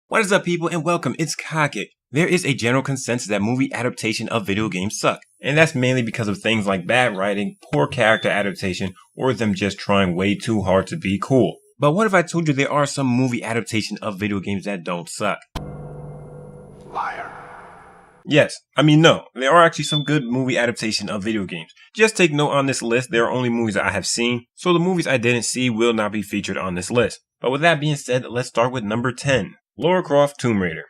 What is up, people, and welcome. It's Kage. There is a general consensus that movie adaptation of video games suck, and that's mainly because of things like bad writing, poor character adaptation, or them just trying way too hard to be cool. But what if I told you there are some movie adaptation of video games that don't suck? Liar. Yes, no, there are actually some good movie adaptation of video games. Just take note on this list, there are only movies that I have seen, so the movies I didn't see will not be featured on this list. But with that being said, let's start with number 10. Lara Croft Tomb Raider.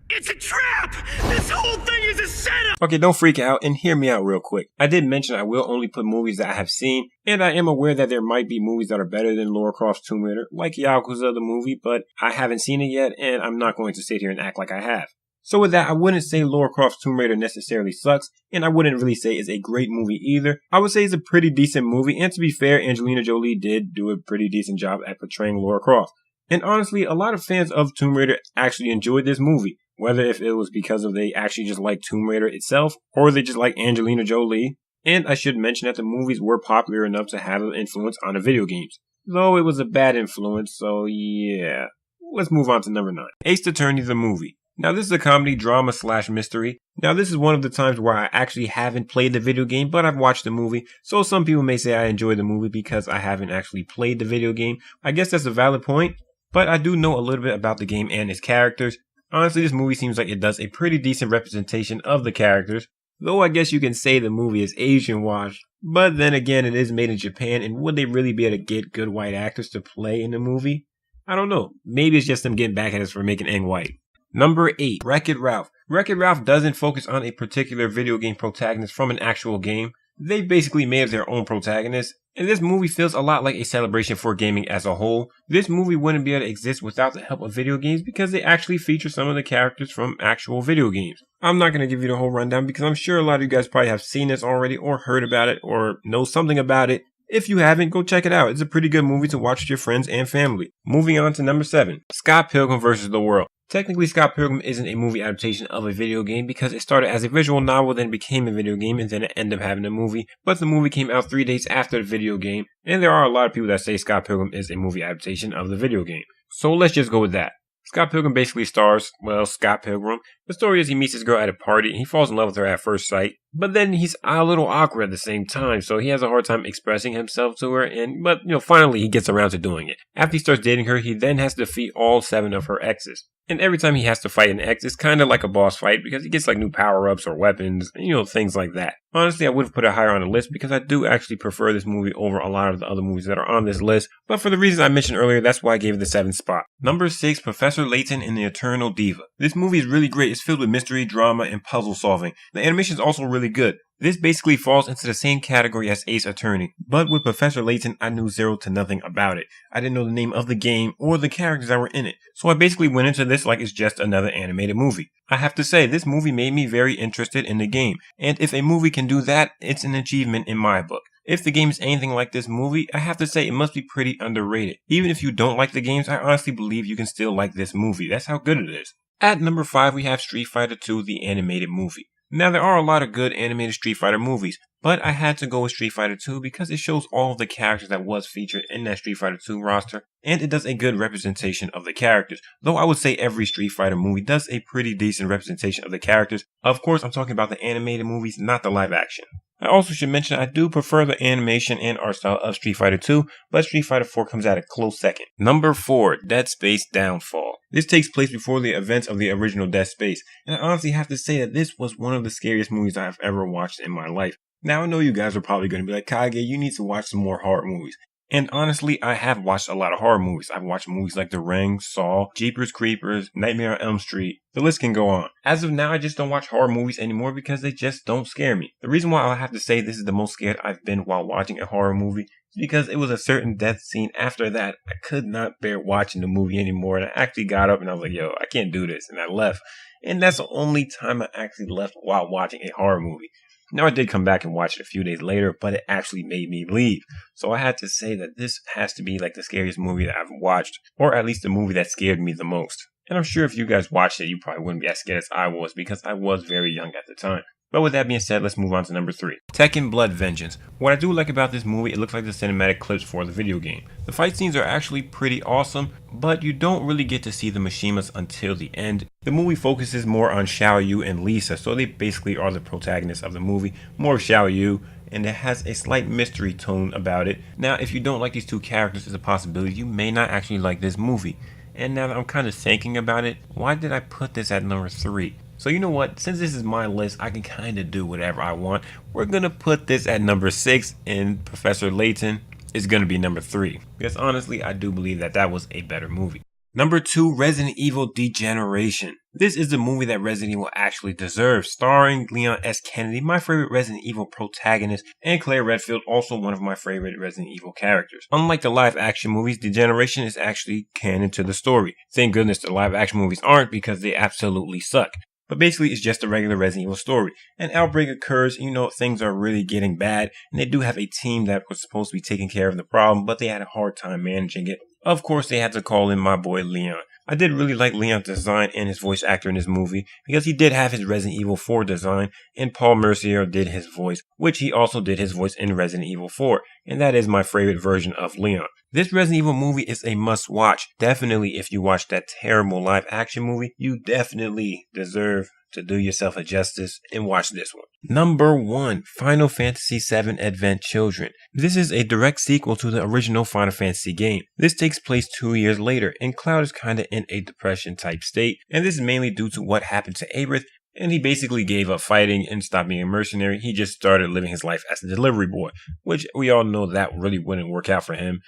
It's a trap! This whole thing is a setup! Okay, don't freak out and hear me out real quick. I did mention I will only put movies that I have seen, and I am aware that there might be movies that are better than Lara Croft's Tomb Raider, like Yakuza the movie, but I haven't seen it yet, and I'm not going to sit here and act like I have. So with that, I wouldn't say Lara Croft's Tomb Raider necessarily sucks, and I wouldn't really say it's a great movie either. I would say it's a pretty decent movie, and to be fair, Angelina Jolie did do a pretty decent job at portraying Lara Croft. And honestly, a lot of fans of Tomb Raider actually enjoyed this movie, whether if it was because of they actually just like Tomb Raider itself, or they just like Angelina Jolie. And I should mention that the movies were popular enough to have an influence on the video games, though it was a bad influence, so yeah. Let's move on to number 9. Haste Attorney the movie. Now this is a comedy, drama / mystery. Now this is one of the times where I actually haven't played the video game, but I've watched the movie. So some people may say I enjoyed the movie because I haven't actually played the video game. I guess that's a valid point. But I do know a little bit about the game and its characters. Honestly, this movie seems like it does a pretty decent representation of the characters. Though I guess you can say the movie is Asian washed. But then again, it is made in Japan, and would they really be able to get good white actors to play in the movie? I don't know. Maybe it's just them getting back at us for making Aang white. Number 8. WreckIt Ralph. WreckIt Ralph doesn't focus on a particular video game protagonist from an actual game. They basically made their own protagonist, and this movie feels a lot like a celebration for gaming as a whole. This movie wouldn't be able to exist without the help of video games because they actually feature some of the characters from actual video games. I'm not going to give you the whole rundown because I'm sure a lot of you guys probably have seen this already or heard about it or know something about it. If you haven't, go check it out. It's a pretty good movie to watch with your friends and family. Moving on to number 7. Scott Pilgrim vs. the World. Technically, Scott Pilgrim isn't a movie adaptation of a video game because it started as a visual novel, then became a video game, and then it ended up having a movie. But the movie came out 3 days after the video game, and there are a lot of people that say Scott Pilgrim is a movie adaptation of the video game. So let's just go with that. Scott Pilgrim basically stars, Scott Pilgrim. The story is he meets his girl at a party and he falls in love with her at first sight. But then he's a little awkward at the same time, so he has a hard time expressing himself to her, but finally he gets around to doing it. After he starts dating her, he then has to defeat all 7 of her exes. And every time he has to fight an ex, it's kind of like a boss fight because he gets like new power-ups or weapons, things like that. Honestly, I would have put it higher on the list because I do actually prefer this movie over a lot of the other movies that are on this list. But for the reasons I mentioned earlier, that's why I gave it the 7th spot. Number 6, Professor Layton and the Eternal Diva. This movie is really great. It's filled with mystery, drama, and puzzle solving. The animation is also really good. This basically falls into the same category as Haste Attorney, but with Professor Layton, I knew zero to nothing about it. I didn't know the name of the game or the characters that were in it, so I basically went into this like it's just another animated movie. I have to say, this movie made me very interested in the game, and if a movie can do that, it's an achievement in my book. If the game is anything like this movie, I have to say it must be pretty underrated. Even if you don't like the games, I honestly believe you can still like this movie. That's how good it is. At number 5, we have Street Fighter 2, the animated movie. Now, there are a lot of good animated Street Fighter movies, but I had to go with Street Fighter 2 because it shows all of the characters that was featured in that Street Fighter 2 roster, and it does a good representation of the characters. Though I would say every Street Fighter movie does a pretty decent representation of the characters. Of course, I'm talking about the animated movies, not the live action. I also should mention I do prefer the animation and art style of Street Fighter 2, but Street Fighter 4 comes at a close second. Number 4, Dead Space Downfall. This takes place before the events of the original Dead Space, and I honestly have to say that this was one of the scariest movies I have ever watched in my life. Now I know you guys are probably going to be like, Kage, you need to watch some more horror movies. And honestly, I have watched a lot of horror movies. I've watched movies like The Ring, Saw, Jeepers Creepers, Nightmare on Elm Street. The list can go on. As of now, I just don't watch horror movies anymore because they just don't scare me. The reason why I have to say this is the most scared I've been while watching a horror movie is because it was a certain death scene. After that, I could not bear watching the movie anymore. And I actually got up and I was like, yo, I can't do this. And I left. And that's the only time I actually left while watching a horror movie. Now, I did come back and watch it a few days later, but it actually made me leave. So I had to say that this has to be like the scariest movie that I've watched, or at least the movie that scared me the most. And I'm sure if you guys watched it, you probably wouldn't be as scared as I was because I was very young at the time. But with that being said, let's move on to number 3. Tekken Blood Vengeance. What I do like about this movie, it looks like the cinematic clips for the video game. The fight scenes are actually pretty awesome, but you don't really get to see the Mishimas until the end. The movie focuses more on Xiao Yu and Lisa, so they basically are the protagonists of the movie, more of Xiao Yu, and it has a slight mystery tone about it. Now, if you don't like these two characters, there's a possibility you may not actually like this movie. And now that I'm kind of thinking about it, why did I put this at number 3? So you know what, since this is my list, I can kind of do whatever I want. We're going to put this at number 6, and Professor Layton is going to be number 3. Because honestly, I do believe that that was a better movie. Number 2, Resident Evil Degeneration. This is the movie that Resident Evil actually deserves, starring Leon S. Kennedy, my favorite Resident Evil protagonist, and Claire Redfield, also one of my favorite Resident Evil characters. Unlike the live action movies, Degeneration is actually canon to the story. Thank goodness the live action movies aren't, because they absolutely suck. But basically, it's just a regular Resident Evil story. An outbreak occurs, things are really getting bad, and they do have a team that was supposed to be taking care of the problem, but they had a hard time managing it. Of course, they had to call in my boy Leon. I did really like Leon's design and his voice actor in this movie, because he did have his Resident Evil 4 design, and Paul Mercier did his voice, which he also did his voice in Resident Evil 4, and that is my favorite version of Leon. This Resident Evil movie is a must watch. Definitely, if you watch that terrible live action movie, you definitely deserve to do yourself a justice and watch this one. Number 1, Final Fantasy VII Advent Children. This is a direct sequel to the original Final Fantasy game. This takes place 2 years later, and Cloud is kinda in a depression type state, and this is mainly due to what happened to Aerith, and he basically gave up fighting and stopped being a mercenary. He just started living his life as a delivery boy, which we all know that really wouldn't work out for him.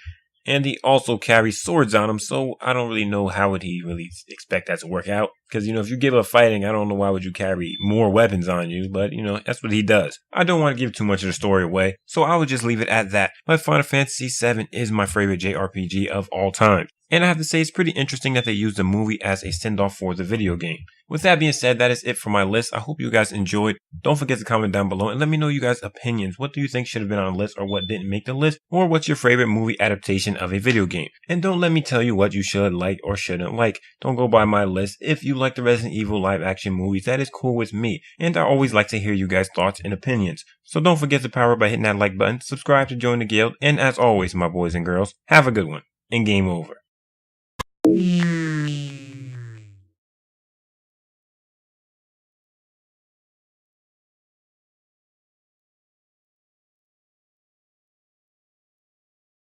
And he also carries swords on him, so I don't really know how would he really expect that to work out. Because, if you give up fighting, I don't know why would you carry more weapons on you, but, that's what he does. I don't want to give too much of the story away, so I would just leave it at that. But Final Fantasy VII is my favorite JRPG of all time. And I have to say, it's pretty interesting that they used the movie as a send-off for the video game. With that being said, that is it for my list. I hope you guys enjoyed. Don't forget to comment down below and let me know you guys' opinions. What do you think should have been on the list, or what didn't make the list? Or what's your favorite movie adaptation of a video game? And don't let me tell you what you should like or shouldn't like. Don't go by my list. If you like the Resident Evil live action movies, that is cool with me. And I always like to hear you guys' thoughts and opinions. So don't forget to power up by hitting that like button, subscribe to join the guild, and as always, my boys and girls, have a good one, and game over.